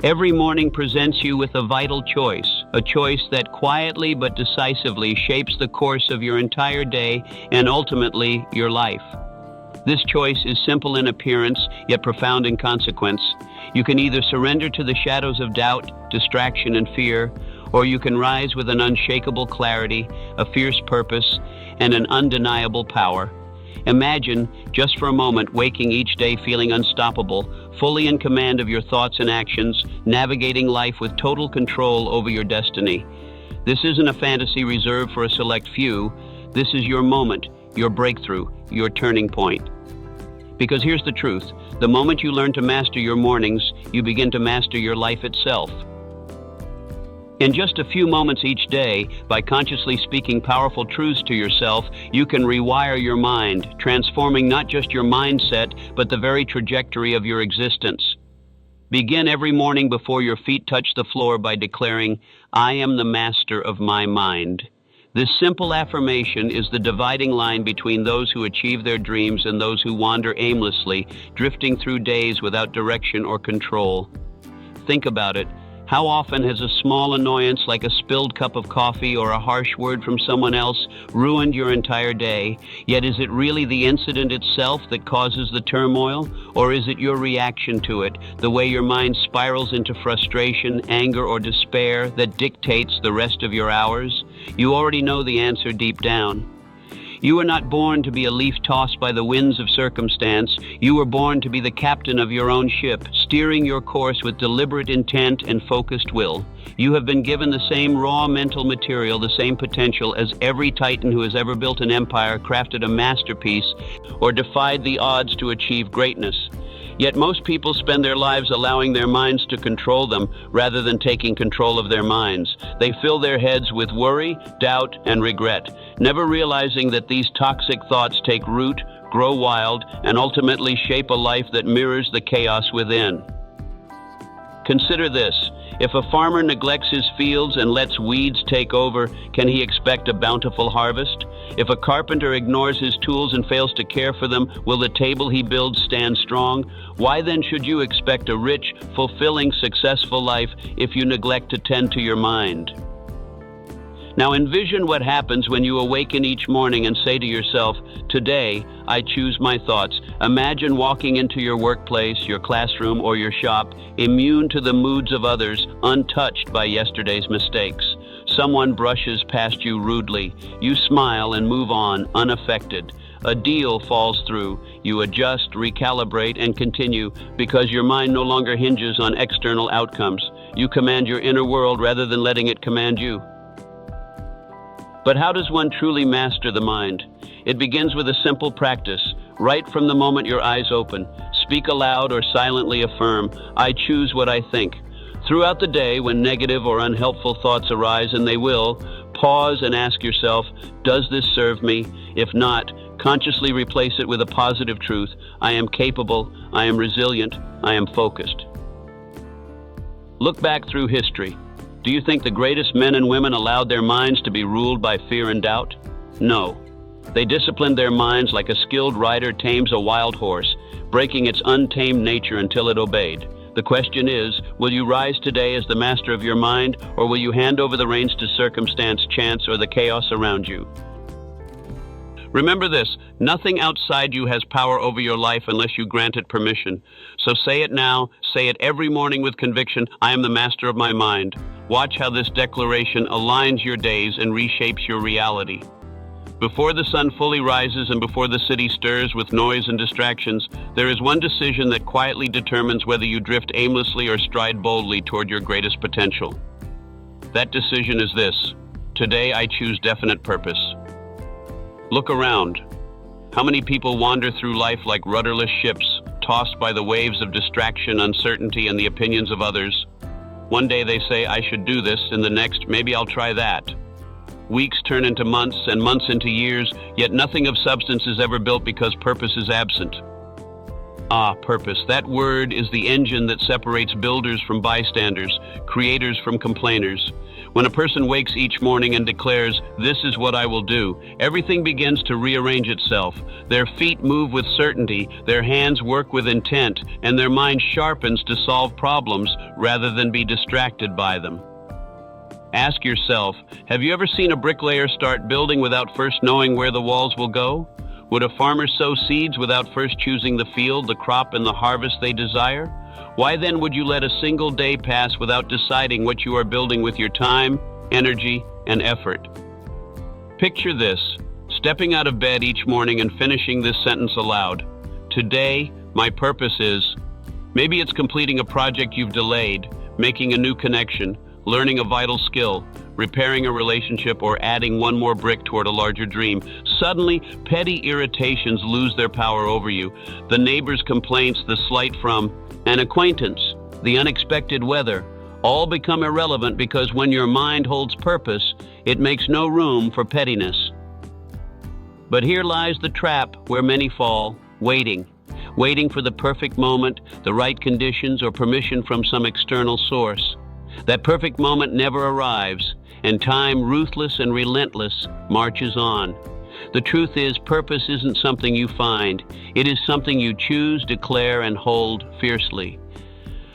Every morning presents you with a vital choice, a choice that quietly but decisively shapes the course of your entire day and ultimately your life. This choice is simple in appearance, yet profound in consequence. You can either surrender to the shadows of doubt, distraction, and fear, or you can rise with an unshakable clarity, a fierce purpose, and an undeniable power. Imagine, just for a moment, waking each day feeling unstoppable, fully in command of your thoughts and actions, navigating life with total control over your destiny. This isn't a fantasy reserved for a select few. This is your moment, your breakthrough, your turning point. Because here's the truth: the moment you learn to master your mornings, you begin to master your life itself. In just a few moments each day, by consciously speaking powerful truths to yourself, you can rewire your mind, transforming not just your mindset, but the very trajectory of your existence. Begin every morning before your feet touch the floor by declaring, "I am the master of my mind." This simple affirmation is the dividing line between those who achieve their dreams and those who wander aimlessly, drifting through days without direction or control. Think about it. How often has a small annoyance like a spilled cup of coffee or a harsh word from someone else ruined your entire day? Yet is it really the incident itself that causes the turmoil? Or is it your reaction to it, the way your mind spirals into frustration, anger, or despair that dictates the rest of your hours? You already know the answer deep down. You were not born to be a leaf tossed by the winds of circumstance. You were born to be the captain of your own ship, steering your course with deliberate intent and focused will. You have been given the same raw mental material, the same potential as every titan who has ever built an empire, crafted a masterpiece, or defied the odds to achieve greatness. Yet most people spend their lives allowing their minds to control them rather than taking control of their minds. They fill their heads with worry, doubt, and regret, never realizing that these toxic thoughts take root, grow wild, and ultimately shape a life that mirrors the chaos within. Consider this: if a farmer neglects his fields and lets weeds take over, can he expect a bountiful harvest? If a carpenter ignores his tools and fails to care for them, will the table he builds stand strong? Why then should you expect a rich, fulfilling, successful life if you neglect to tend to your mind? Now envision what happens when you awaken each morning and say to yourself, "Today, I choose my thoughts." Imagine walking into your workplace, your classroom, or your shop, immune to the moods of others, untouched by yesterday's mistakes. Someone brushes past you rudely. You smile and move on, unaffected. A deal falls through. You adjust, recalibrate, and continue, because your mind no longer hinges on external outcomes. You command your inner world rather than letting it command you. But how does one truly master the mind? It begins with a simple practice. Right from the moment your eyes open, speak aloud or silently affirm, "I choose what I think." Throughout the day, when negative or unhelpful thoughts arise, and they will, pause and ask yourself, "Does this serve me?" If not, consciously replace it with a positive truth: "I am capable, I am resilient, I am focused." Look back through history. Do you think the greatest men and women allowed their minds to be ruled by fear and doubt? No. They disciplined their minds like a skilled rider tames a wild horse, breaking its untamed nature until it obeyed. The question is, will you rise today as the master of your mind, or will you hand over the reins to circumstance, chance, or the chaos around you? Remember this: nothing outside you has power over your life unless you grant it permission. So say it now, say it every morning with conviction: "I am the master of my mind." Watch how this declaration aligns your days and reshapes your reality. Before the sun fully rises and before the city stirs with noise and distractions, there is one decision that quietly determines whether you drift aimlessly or stride boldly toward your greatest potential. That decision is this: today I choose definite purpose. Look around. How many people wander through life like rudderless ships, tossed by the waves of distraction, uncertainty, and the opinions of others? One day they say, "I should do this," and the next, "Maybe I'll try that." Weeks turn into months and months into years, yet nothing of substance is ever built because purpose is absent. Purpose. That word is the engine that separates builders from bystanders, creators from complainers. When a person wakes each morning and declares, "This is what I will do," everything begins to rearrange itself. Their feet move with certainty, their hands work with intent, and their mind sharpens to solve problems rather than be distracted by them. Ask yourself, have you ever seen a bricklayer start building without first knowing where the walls will go? Would a farmer sow seeds without first choosing the field, the crop, and the harvest they desire? Why then would you let a single day pass without deciding what you are building with your time, energy, and effort? Picture this, stepping out of bed each morning and finishing this sentence aloud. Today, my purpose is. Maybe it's completing a project you've delayed, making a new connection, learning a vital skill, repairing a relationship, or adding one more brick toward a larger dream. Suddenly, petty irritations lose their power over you. The neighbor's complaints, the slight from an acquaintance, the unexpected weather, all become irrelevant because when your mind holds purpose, it makes no room for pettiness. But here lies the trap where many fall, waiting for the perfect moment, the right conditions, or permission from some external source. That perfect moment never arrives, and time, ruthless and relentless, marches on. The truth is, purpose isn't something you find. It is something you choose, declare, and hold fiercely.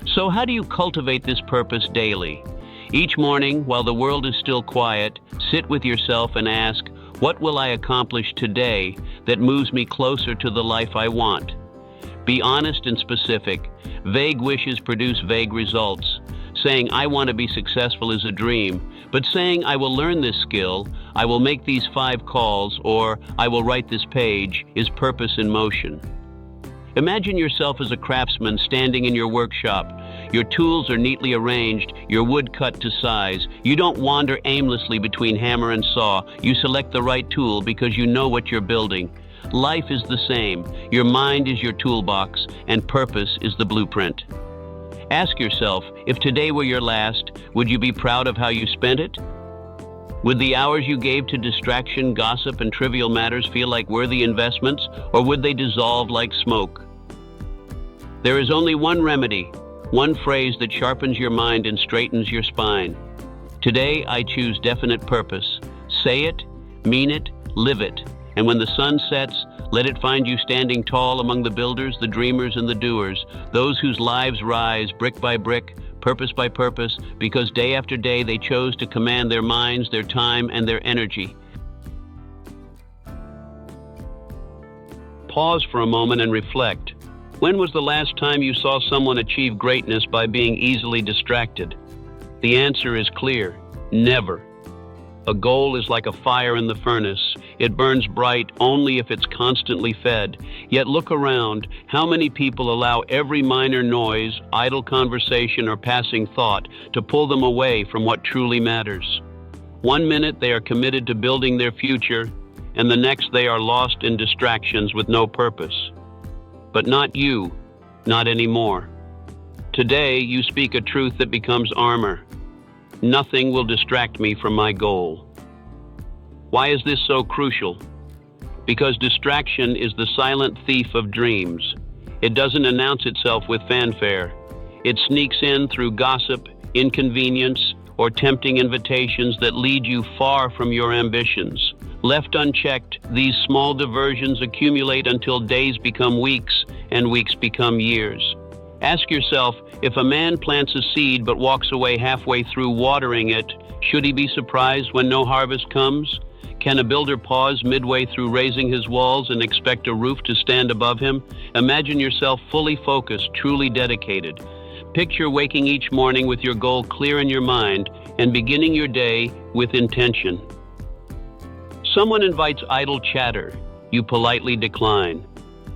So how do you cultivate this purpose daily? Each morning, while the world is still quiet, sit with yourself and ask, what will I accomplish today that moves me closer to the life I want? Be honest and specific. Vague wishes produce vague results. Saying, I want to be successful is a dream, but saying, I will learn this skill, I will make these 5 calls, or I will write this page, is purpose in motion. Imagine yourself as a craftsman standing in your workshop. Your tools are neatly arranged, your wood cut to size. You don't wander aimlessly between hammer and saw. You select the right tool because you know what you're building. Life is the same. Your mind is your toolbox, and purpose is the blueprint. Ask yourself, if today were your last, would you be proud of how you spent it? Would the hours you gave to distraction, gossip, and trivial matters feel like worthy investments, or would they dissolve like smoke? There is only one remedy, one phrase that sharpens your mind and straightens your spine. Today, I choose definite purpose. Say it, mean it, live it, and when the sun sets, let it find you standing tall among the builders, the dreamers, and the doers, those whose lives rise brick by brick, purpose by purpose, because day after day they chose to command their minds, their time, and their energy. Pause for a moment and reflect. When was the last time you saw someone achieve greatness by being easily distracted? The answer is clear: never. A goal is like a fire in the furnace. It burns bright only if it's constantly fed. Yet look around. How many people allow every minor noise, idle conversation, or passing thought to pull them away from what truly matters? One minute they are committed to building their future, and the next they are lost in distractions with no purpose. But not you, not anymore. Today you speak a truth that becomes armor. Nothing will distract me from my goal. Why is this so crucial? Because distraction is the silent thief of dreams. It doesn't announce itself with fanfare. It sneaks in through gossip, inconvenience, or tempting invitations that lead you far from your ambitions. Left unchecked, these small diversions accumulate until days become weeks and weeks become years. Ask yourself, if a man plants a seed but walks away halfway through watering it, should he be surprised when no harvest comes? Can a builder pause midway through raising his walls and expect a roof to stand above him? Imagine yourself fully focused, truly dedicated. Picture waking each morning with your goal clear in your mind and beginning your day with intention. Someone invites idle chatter. You politely decline.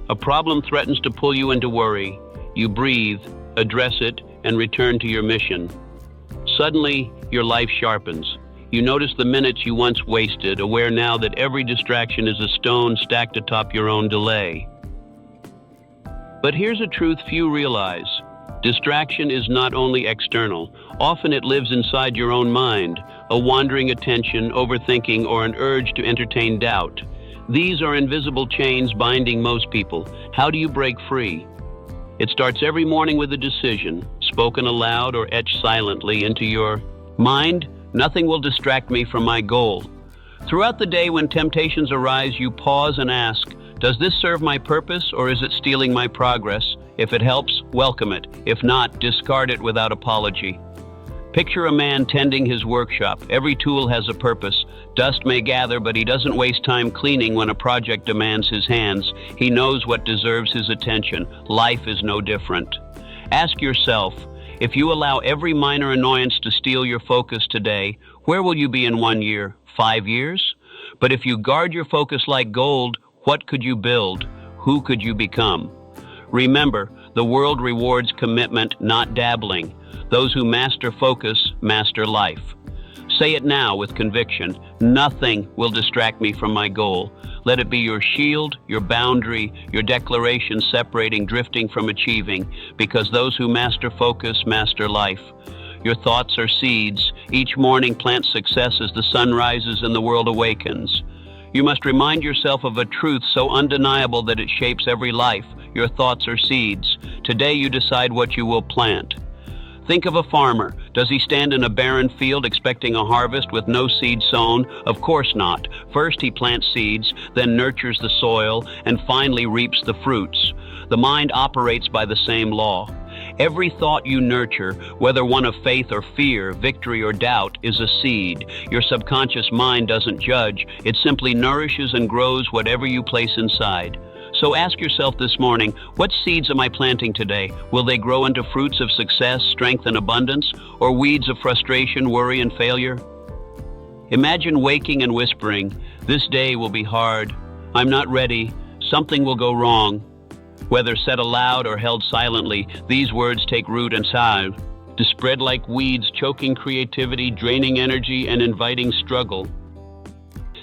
A problem threatens to pull you into worry. You breathe, address it, and return to your mission. Suddenly, your life sharpens. You notice the minutes you once wasted, aware now that every distraction is a stone stacked atop your own delay. But here's a truth few realize. Distraction is not only external. Often it lives inside your own mind, a wandering attention, overthinking, or an urge to entertain doubt. These are invisible chains binding most people. How do you break free? It starts every morning with a decision, spoken aloud or etched silently into your mind. Nothing will distract me from my goal. Throughout the day, when temptations arise, you pause and ask, does this serve my purpose or is it stealing my progress? If it helps, welcome it. If not, discard it without apology. Picture a man tending his workshop. Every tool has a purpose. Dust may gather, but he doesn't waste time cleaning when a project demands his hands. He knows what deserves his attention. Life is no different. Ask yourself, if you allow every minor annoyance to steal your focus today, where will you be in 1 year, 5 years? But if you guard your focus like gold, what could you build? Who could you become? Remember, the world rewards commitment, not dabbling. Those who master focus, master life. Say it now with conviction. Nothing will distract me from my goal. Let it be your shield, your boundary, your declaration separating drifting from achieving, because those who master focus, master life. Your thoughts are seeds. Each morning plant success as the sun rises and the world awakens. You must remind yourself of a truth so undeniable that it shapes every life. Your thoughts are seeds. Today you decide what you will plant. Think of a farmer. Does he stand in a barren field expecting a harvest with no seed sown? Of course not. First he plants seeds, then nurtures the soil, and finally reaps the fruits. The mind operates by the same law. Every thought you nurture, whether one of faith or fear, victory or doubt, is a seed. Your subconscious mind doesn't judge. It simply nourishes and grows whatever you place inside. So ask yourself this morning, what seeds am I planting today? Will they grow into fruits of success, strength, and abundance, or weeds of frustration, worry, and failure? Imagine waking and whispering, this day will be hard. I'm not ready. Something will go wrong. Whether said aloud or held silently, these words take root inside, to spread like weeds, choking creativity, draining energy, and inviting struggle.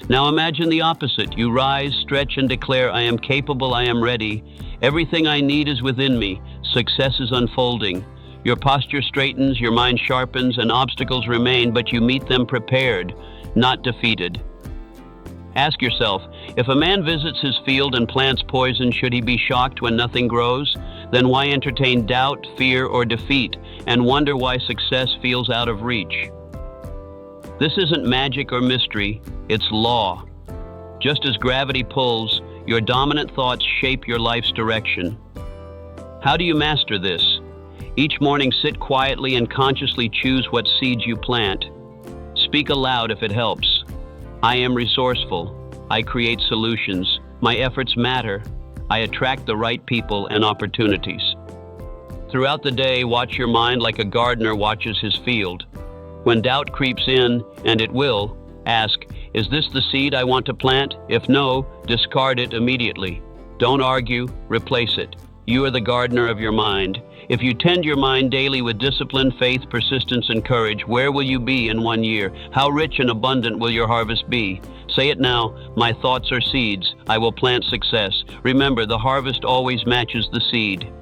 Now imagine the opposite. You rise, stretch, and declare, I am capable, I am ready. Everything I need is within me. Success is unfolding. Your posture straightens, your mind sharpens, and obstacles remain, but you meet them prepared, not defeated. Ask yourself, if a man visits his field and plants poison, should he be shocked when nothing grows? Then why entertain doubt, fear, or defeat, and wonder why success feels out of reach? This isn't magic or mystery, it's law. Just as gravity pulls, your dominant thoughts shape your life's direction. How do you master this? Each morning sit quietly and consciously choose what seeds you plant. Speak aloud if it helps. I am resourceful. I create solutions. My efforts matter. I attract the right people and opportunities. Throughout the day, watch your mind like a gardener watches his field. When doubt creeps in, and it will, ask, is this the seed I want to plant? If no, discard it immediately. Don't argue, replace it. You are the gardener of your mind. If you tend your mind daily with discipline, faith, persistence, and courage, where will you be in 1 year? How rich and abundant will your harvest be? Say it now, my thoughts are seeds. I will plant success. Remember, the harvest always matches the seed.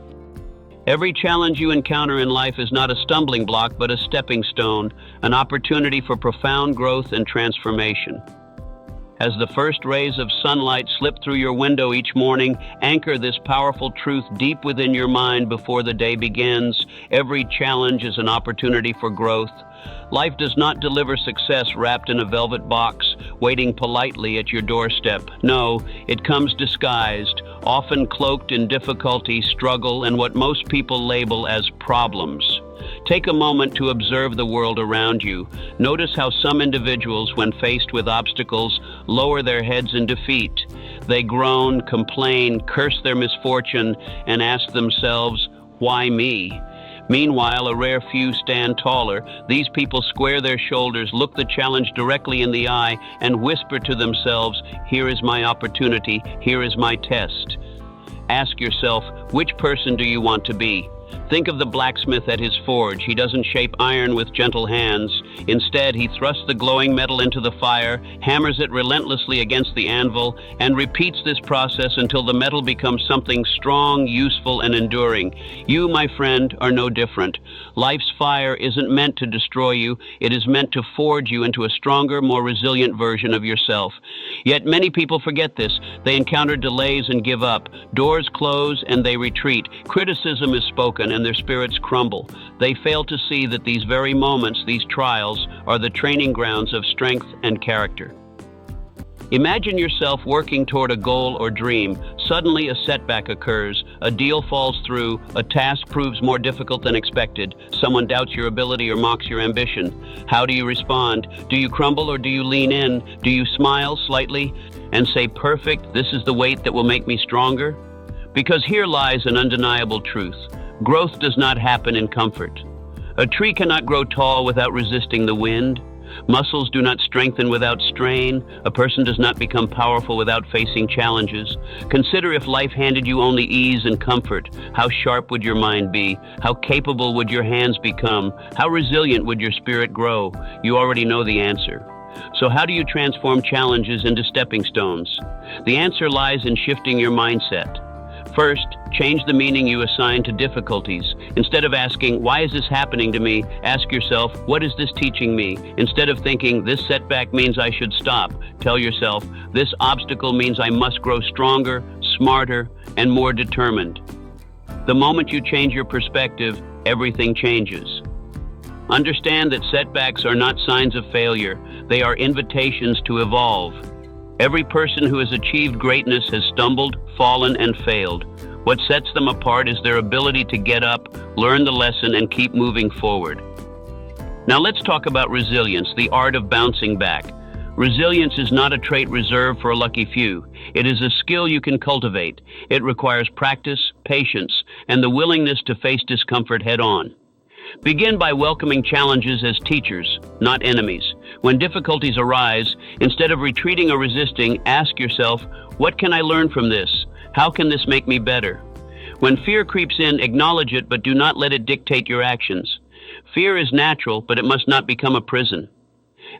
Every challenge you encounter in life is not a stumbling block, but a stepping stone, an opportunity for profound growth and transformation. As the first rays of sunlight slip through your window each morning, anchor this powerful truth deep within your mind before the day begins. Every challenge is an opportunity for growth. Life does not deliver success wrapped in a velvet box, waiting politely at your doorstep. No, it comes disguised, often cloaked in difficulty, struggle, and what most people label as problems. Take a moment to observe the world around you. Notice how some individuals, when faced with obstacles, lower their heads in defeat. They groan, complain, curse their misfortune, and ask themselves, why me? Meanwhile, a rare few stand taller. These people square their shoulders, look the challenge directly in the eye, and whisper to themselves, here is my opportunity, here is my test. Ask yourself, which person do you want to be? Think of the blacksmith at his forge. He doesn't shape iron with gentle hands. Instead, he thrusts the glowing metal into the fire, hammers it relentlessly against the anvil, and repeats this process until the metal becomes something strong, useful, and enduring. You, my friend, are no different. Life's fire isn't meant to destroy you. It is meant to forge you into a stronger, more resilient version of yourself. Yet many people forget this. They encounter delays and give up. Doors close and they retreat. Criticism is spoken, broken and their spirits crumble. They fail to see that these very moments, these trials, are the training grounds of strength and character. Imagine yourself working toward a goal or dream. Suddenly a setback occurs, a deal falls through, a task proves more difficult than expected, someone doubts your ability or mocks your ambition. How do you respond? Do you crumble or do you lean in? Do you smile slightly and say, "Perfect, this is the weight that will make me stronger"? Because here lies an undeniable truth. Growth does not happen in comfort. A tree cannot grow tall without resisting the wind. Muscles do not strengthen without strain. A person does not become powerful without facing challenges. Consider if life handed you only ease and comfort. How sharp would your mind be? How capable would your hands become? How resilient would your spirit grow? You already know the answer. So how do you transform challenges into stepping stones? The answer lies in shifting your mindset. First, change the meaning you assign to difficulties. Instead of asking, "Why is this happening to me?" ask yourself, "What is this teaching me?" Instead of thinking, "This setback means I should stop," tell yourself, "This obstacle means I must grow stronger, smarter, and more determined." The moment you change your perspective, everything changes. Understand that setbacks are not signs of failure. They are invitations to evolve. Every person who has achieved greatness has stumbled, fallen, and failed. What sets them apart is their ability to get up, learn the lesson, and keep moving forward. Now let's talk about resilience, the art of bouncing back. Resilience is not a trait reserved for a lucky few. It is a skill you can cultivate. It requires practice, patience, and the willingness to face discomfort head-on. Begin by welcoming challenges as teachers, not enemies. When difficulties arise, instead of retreating or resisting, ask yourself, "What can I learn from this? How can this make me better?" When fear creeps in, acknowledge it, but do not let it dictate your actions. Fear is natural, but it must not become a prison.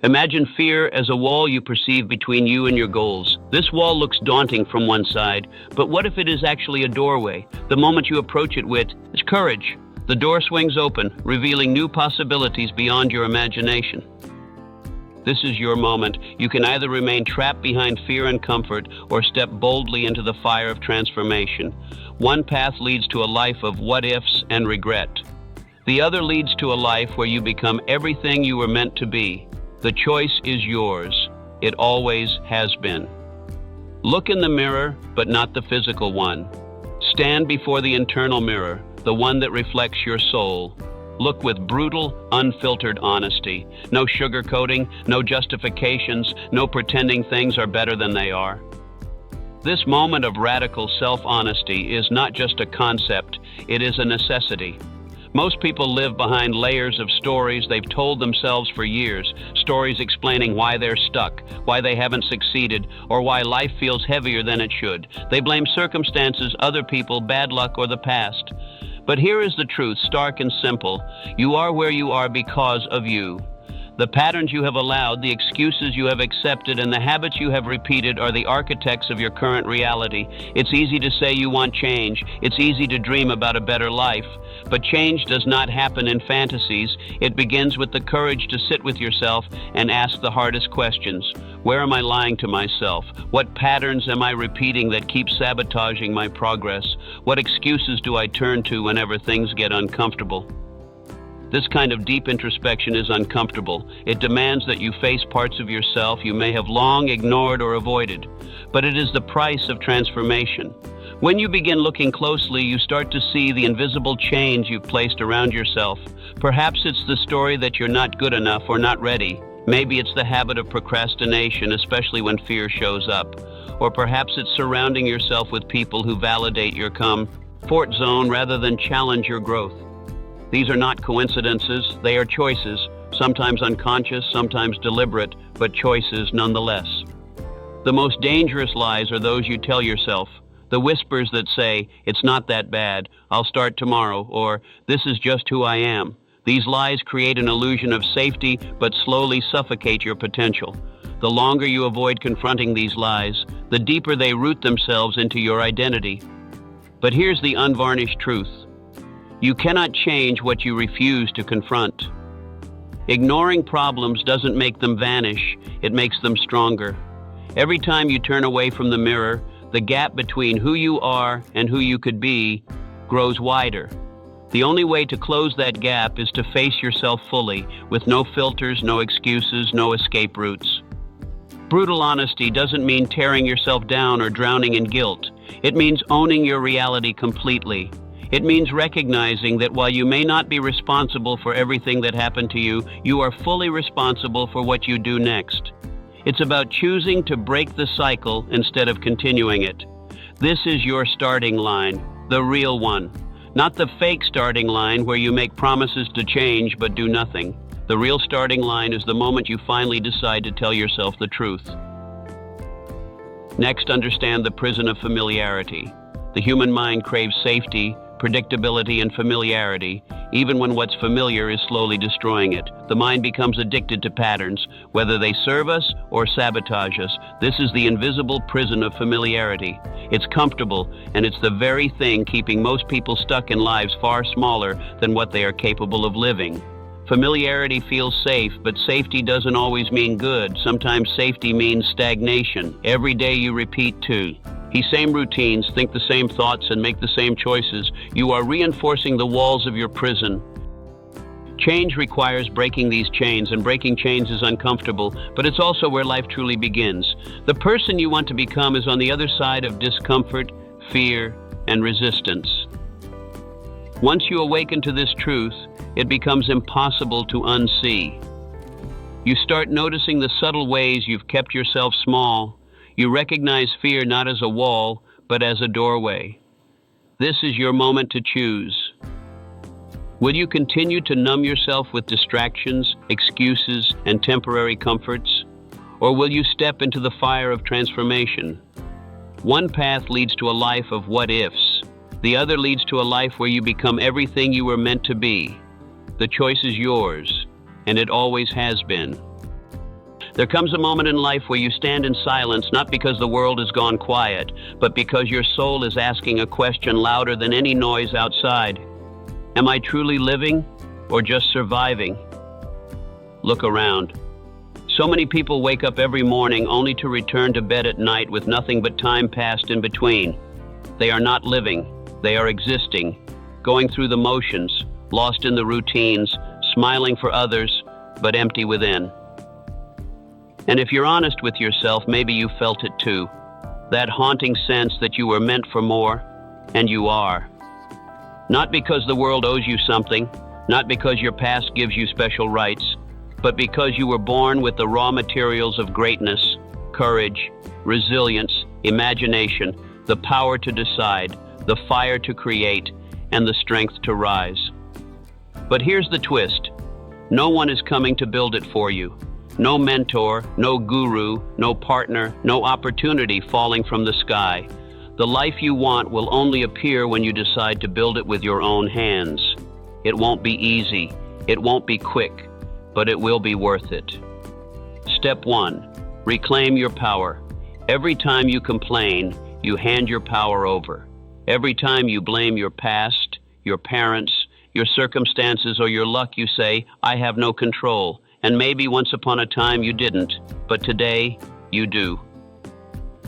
Imagine fear as a wall you perceive between you and your goals. This wall looks daunting from one side, but what if it is actually a doorway? The moment you approach it with courage, the door swings open, revealing new possibilities beyond your imagination. This is your moment. You can either remain trapped behind fear and comfort or step boldly into the fire of transformation. One path leads to a life of what-ifs and regret. The other leads to a life where you become everything you were meant to be. The choice is yours. It always has been. Look in the mirror, but not the physical one. Stand before the internal mirror, the one that reflects your soul. Look with brutal, unfiltered honesty. No sugarcoating, no justifications, no pretending things are better than they are. This moment of radical self-honesty is not just a concept, it is a necessity. Most people live behind layers of stories they've told themselves for years, stories explaining why they're stuck, why they haven't succeeded, or why life feels heavier than it should. They blame circumstances, other people, bad luck, or the past. But here is the truth, stark and simple. You are where you are because of you. The patterns you have allowed, the excuses you have accepted, and the habits you have repeated are the architects of your current reality. It's easy to say you want change. It's easy to dream about a better life. But change does not happen in fantasies. It begins with the courage to sit with yourself and ask the hardest questions. Where am I lying to myself? What patterns am I repeating that keep sabotaging my progress? What excuses do I turn to whenever things get uncomfortable? This kind of deep introspection is uncomfortable. It demands that you face parts of yourself you may have long ignored or avoided. But it is the price of transformation. When you begin looking closely, you start to see the invisible chains you've placed around yourself. Perhaps it's the story that you're not good enough or not ready. Maybe it's the habit of procrastination, especially when fear shows up. Or perhaps it's surrounding yourself with people who validate your comfort zone rather than challenge your growth. These are not coincidences, they are choices, sometimes unconscious, sometimes deliberate, but choices nonetheless. The most dangerous lies are those you tell yourself. The whispers that say, "It's not that bad, I'll start tomorrow," or "This is just who I am." These lies create an illusion of safety, but slowly suffocate your potential. The longer you avoid confronting these lies, the deeper they root themselves into your identity. But here's the unvarnished truth. You cannot change what you refuse to confront. Ignoring problems doesn't make them vanish, it makes them stronger. Every time you turn away from the mirror, the gap between who you are and who you could be grows wider. The only way to close that gap is to face yourself fully, with no filters, no excuses, no escape routes. Brutal honesty doesn't mean tearing yourself down or drowning in guilt. It means owning your reality completely. It means recognizing that while you may not be responsible for everything that happened to you, you are fully responsible for what you do next. It's about choosing to break the cycle instead of continuing it. This is your starting line, the real one. Not the fake starting line where you make promises to change but do nothing. The real starting line is the moment you finally decide to tell yourself the truth. Next, understand the prison of familiarity. The human mind craves safety, predictability, and familiarity, even when what's familiar is slowly destroying it. The mind becomes addicted to patterns, whether they serve us or sabotage us. This is the invisible prison of familiarity. It's comfortable, and it's the very thing keeping most people stuck in lives far smaller than what they are capable of living. Familiarity feels safe, but safety doesn't always mean good. Sometimes safety means stagnation. Every day you repeat same routines, think the same thoughts, and make the same choices. You are reinforcing the walls of your prison. Change requires breaking these chains, and breaking chains is uncomfortable, but it's also where life truly begins. The person you want to become is on the other side of discomfort, fear, and resistance. Once you awaken to this truth, it becomes impossible to unsee. You start noticing the subtle ways you've kept yourself small. You recognize fear not as a wall, but as a doorway. This is your moment to choose. Will you continue to numb yourself with distractions, excuses, and temporary comforts? Or will you step into the fire of transformation? One path leads to a life of what-ifs. The other leads to a life where you become everything you were meant to be. The choice is yours, and it always has been. There comes a moment in life where you stand in silence, not because the world has gone quiet, but because your soul is asking a question louder than any noise outside. Am I truly living or just surviving? Look around. So many people wake up every morning only to return to bed at night with nothing but time passed in between. They are not living, they are existing, going through the motions, lost in the routines, smiling for others, but empty within. And if you're honest with yourself, maybe you felt it too. That haunting sense that you were meant for more, and you are. Not because the world owes you something, not because your past gives you special rights, but because you were born with the raw materials of greatness, courage, resilience, imagination, the power to decide, the fire to create, and the strength to rise. But here's the twist. No one is coming to build it for you. No mentor, no guru, no partner, no opportunity falling from the sky. The life you want will only appear when you decide to build it with your own hands. It won't be easy, it won't be quick, but it will be worth it. Step 1. Reclaim your power. Every time you complain, you hand your power over. Every time you blame your past, your parents, your circumstances, or your luck, you say, I have no control. And maybe once upon a time you didn't, but today you do.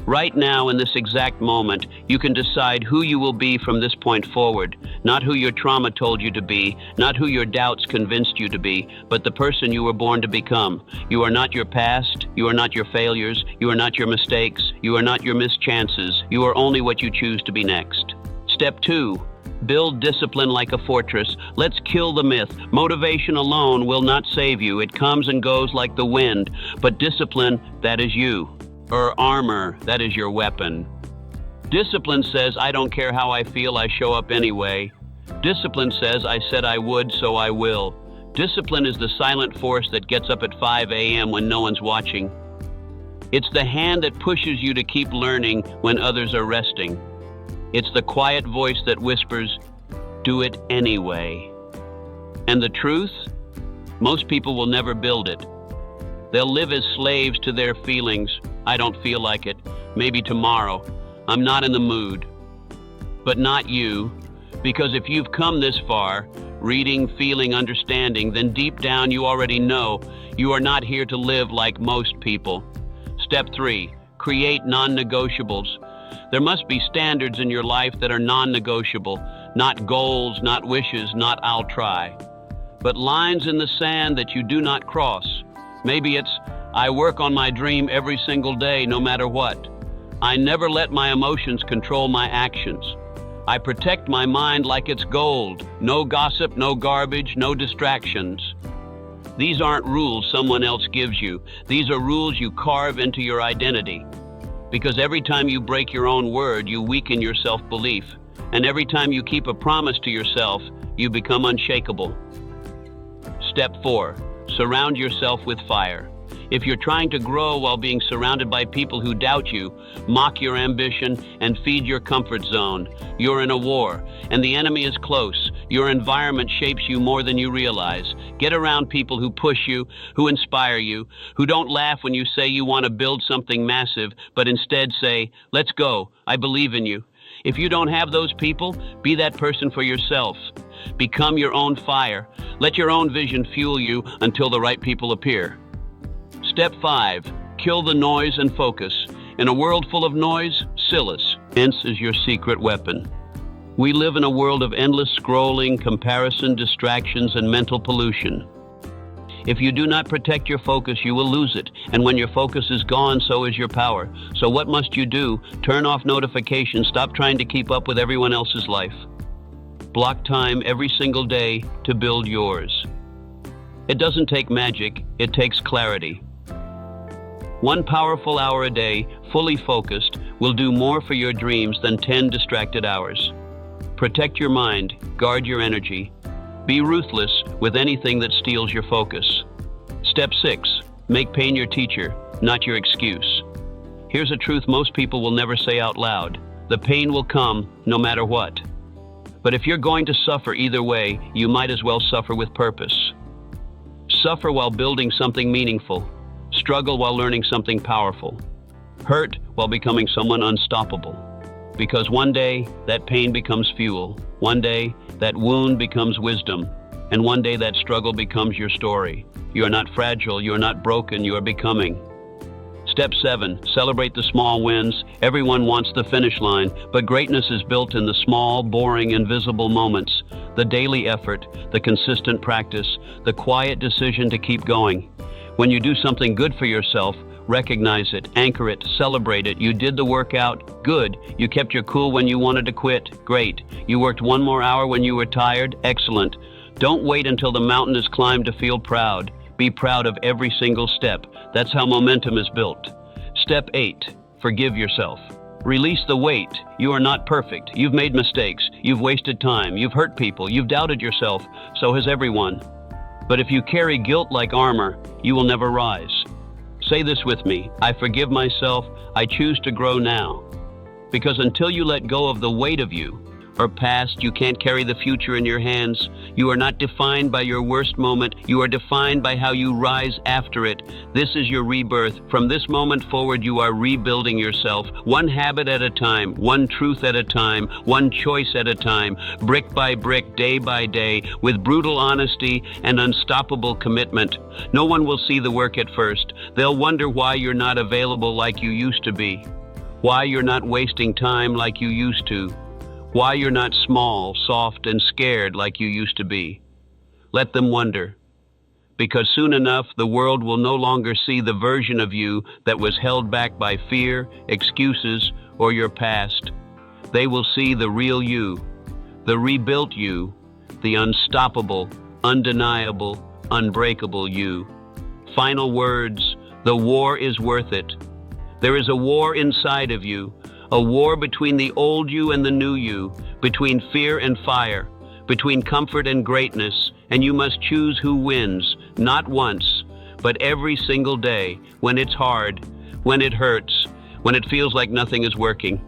Right now, in this exact moment, you can decide who you will be from this point forward. Not who your trauma told you to be, not who your doubts convinced you to be, but the person you were born to become. You are not your past, you are not your failures, you are not your mistakes, you are not your missed chances. You are only what you choose to be next. Step 2. Build discipline like a fortress. Let's kill the myth. Motivation alone will not save you. It comes and goes like the wind. But discipline, that is you. Or armor, that is your weapon. Discipline says, I don't care how I feel, I show up anyway. Discipline says, I said I would, so I will. Discipline is the silent force that gets up at 5 a.m. when no one's watching. It's the hand that pushes you to keep learning when others are resting. It's the quiet voice that whispers, do it anyway. And the truth? Most people will never build it. They'll live as slaves to their feelings. I don't feel like it. Maybe tomorrow. I'm not in the mood. But not you, because if you've come this far, reading, feeling, understanding, then deep down you already know you are not here to live like most people. Step 3, create non-negotiables. There must be standards in your life that are non-negotiable. Not goals, not wishes, not "I'll try." But lines in the sand that you do not cross. Maybe it's, "I work on my dream every single day, no matter what. I never let my emotions control my actions. I protect my mind like it's gold. No gossip, no garbage, no distractions." These aren't rules someone else gives you. These are rules you carve into your identity. Because every time you break your own word, you weaken your self-belief. And every time you keep a promise to yourself, you become unshakable. Step 4. Surround yourself with fire. If you're trying to grow while being surrounded by people who doubt you, mock your ambition, and feed your comfort zone, you're in a war, and the enemy is close. Your environment shapes you more than you realize. Get around people who push you, who inspire you, who don't laugh when you say you want to build something massive, but instead say, "Let's go, I believe in you." If you don't have those people, be that person for yourself. Become your own fire. Let your own vision fuel you until the right people appear. Step 5. Kill the noise and focus. In a world full of noise, silence is your secret weapon. We live in a world of endless scrolling, comparison, distractions, and mental pollution. If you do not protect your focus, you will lose it. And when your focus is gone, so is your power. So what must you do? Turn off notifications. Stop trying to keep up with everyone else's life. Block time every single day to build yours. It doesn't take magic, it takes clarity. 1 powerful hour a day, fully focused, will do more for your dreams than 10 distracted hours. Protect your mind, guard your energy. Be ruthless with anything that steals your focus. Step 6. Make pain your teacher, not your excuse. Here's a truth most people will never say out loud. The pain will come no matter what. But if you're going to suffer either way, you might as well suffer with purpose. Suffer while building something meaningful. Struggle while learning something powerful. Hurt while becoming someone unstoppable. Because one day, that pain becomes fuel. One day, that wound becomes wisdom. And one day, that struggle becomes your story. You are not fragile, you are not broken, you are becoming. Step 7. Celebrate the small wins. Everyone wants the finish line, but greatness is built in the small, boring, invisible moments. The daily effort, the consistent practice, the quiet decision to keep going. When you do something good for yourself, recognize it, anchor it, celebrate it. You did the workout, good. You kept your cool when you wanted to quit, great. You worked 1 more hour when you were tired, excellent. Don't wait until the mountain is climbed to feel proud. Be proud of every single step. That's how momentum is built. Step 8. Forgive yourself. Release the weight. You are not perfect. You've made mistakes. You've wasted time. You've hurt people. You've doubted yourself. So has everyone. But if you carry guilt like armor, you will never rise. Say this with me. I forgive myself. I choose to grow now. Because until you let go of the weight of you, or past, you can't carry the future in your hands. You are not defined by your worst moment. You are defined by how you rise after it. This is your rebirth. From this moment forward, you are rebuilding yourself, one habit at a time, one truth at a time, one choice at a time, brick by brick, day by day, with brutal honesty and unstoppable commitment. No one will see the work at first. They'll wonder why you're not available like you used to be, why you're not wasting time like you used to, why you're not small, soft, and scared like you used to be. Let them wonder. Because soon enough, the world will no longer see the version of you that was held back by fear, excuses, or your past. They will see the real you, the rebuilt you, the unstoppable, undeniable, unbreakable you. Final words, the war is worth it. There is a war inside of you, a war between the old you and the new you, between fear and fire, between comfort and greatness, and you must choose who wins, not once, but every single day, when it's hard, when it hurts, when it feels like nothing is working.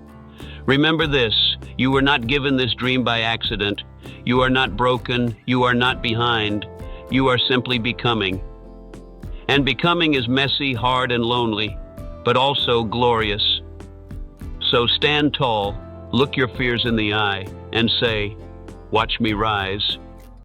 Remember this, you were not given this dream by accident. You are not broken, you are not behind, you are simply becoming. And becoming is messy, hard, and lonely, but also glorious. So stand tall, look your fears in the eye, and say, "Watch me rise."